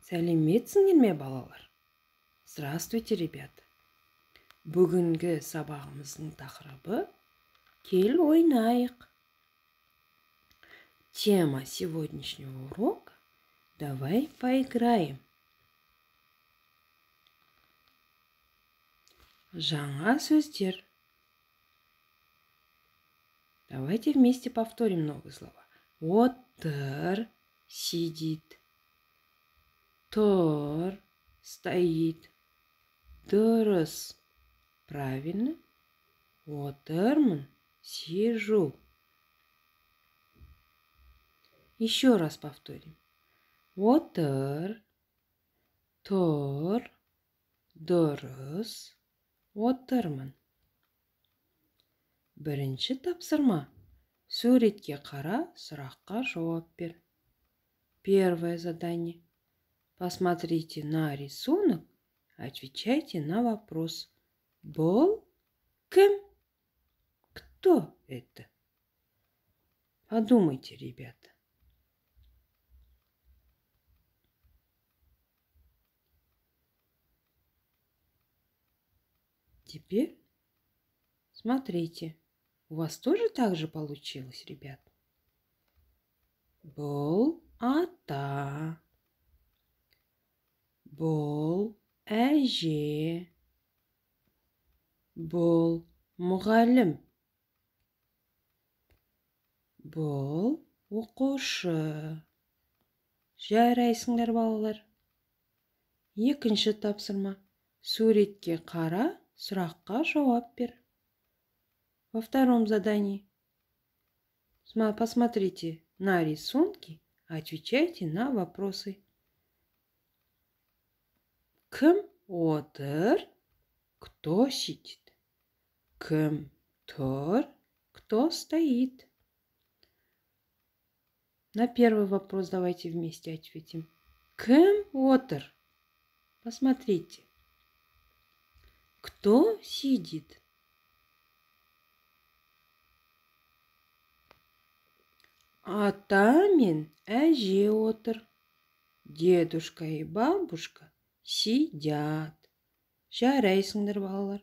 Сәлеметсіңдер ме, балалар? Здравствуйте, ребята. Бүгінгі сабағымыздың тақырыбы «Кел ойнайық». Тема сегодняшнего урока «Давай поиграем». Жаңа сөздер. Давайте вместе повторим новые слова. Отыр, сидит. Тұр, стоит. Дұрыс, правильно. Отырмын, сижу. Еще раз повторим. Отыр, тұр, дұрыс, отырмын. Бірінші тапсырма. Суретке қара, сұраққа жауап бер. Первое задание. Посмотрите на рисунок, отвечайте на вопрос. Бұл кім? Кто это? Подумайте, ребята. Теперь смотрите. У вас тоже так же получилось, ребят? Бұл ата. Бұл әже. Бұл мұғалім. Бұл оқушы. Жарайсыңдар, балалар. Екінші тапсырма. Суретке қара, сұраққа жауап бер. Во втором задании. Посмотрите на рисунки, отвечайте на вопросы. Кім отыр? Кто сидит? Кім тұр? Кто стоит? На первый вопрос давайте вместе ответим. Кім отыр? Посмотрите. Кто сидит? Ата мен әже отыр. Дедушка и бабушка сидят. Жарайсыңдар, балалар.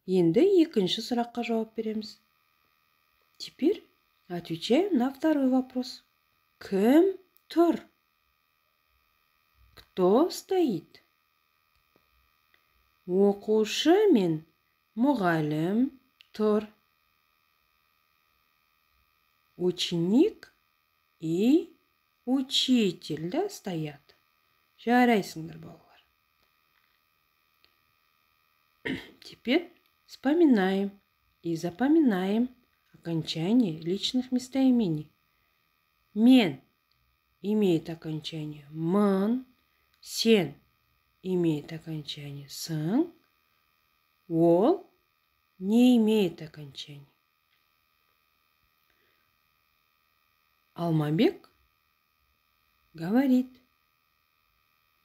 Енді екінші сұраққа жауап береміз. Теперь отвечаем на второй вопрос. Кім тұр? Кто стоит? Оқушы мен мұғалім тұр. Ученик и учитель, да, стоят. Жарайсыңдар, балалар. Теперь вспоминаем и запоминаем окончание личных местоимений. Мен имеет окончание мын, сен имеет окончание сын, ол не имеет окончания. Алмабек говорит: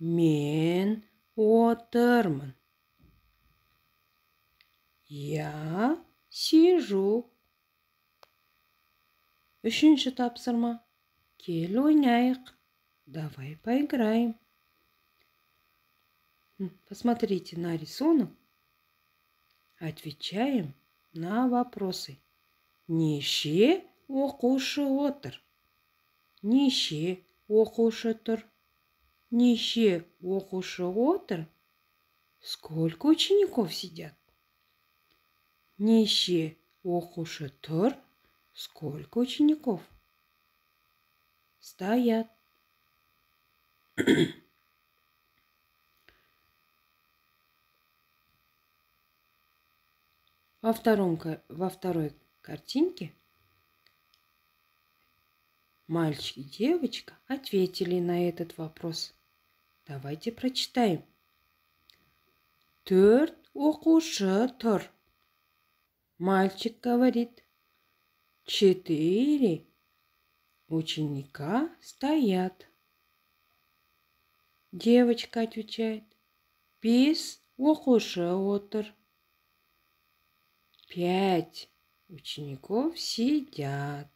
мен отырмын. Я сижу. Үшінші тапсырма. Кел ойнайық. Давай поиграем. Посмотрите на рисунок. Отвечаем на вопросы. Неше оқушы отыр? Неше оқушы тұр? Неше оқушы отыр? Сколько учеников сидят? Неше оқушы тұр? Сколько учеников стоят? Во второй картинке мальчик и девочка ответили на этот вопрос. Давайте прочитаем. Төрт оқушы тұр. Мальчик говорит: 4 ученика стоят. Девочка отвечает: 5 оқушы отыр. 5 учеников сидят.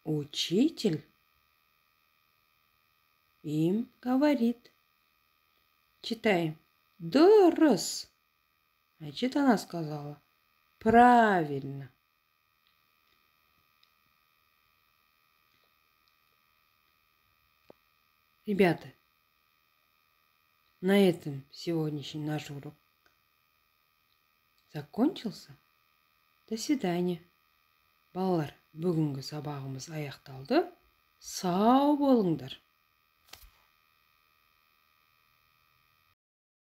Учитель Им говорит. Читаем. Дурус. Значит, она сказала. Правильно. Ребята, на этом сегодняшний наш урок закончился. До свидания. Балалар, бүгінгі сабағымыз аяқталды. Сау болыңдар.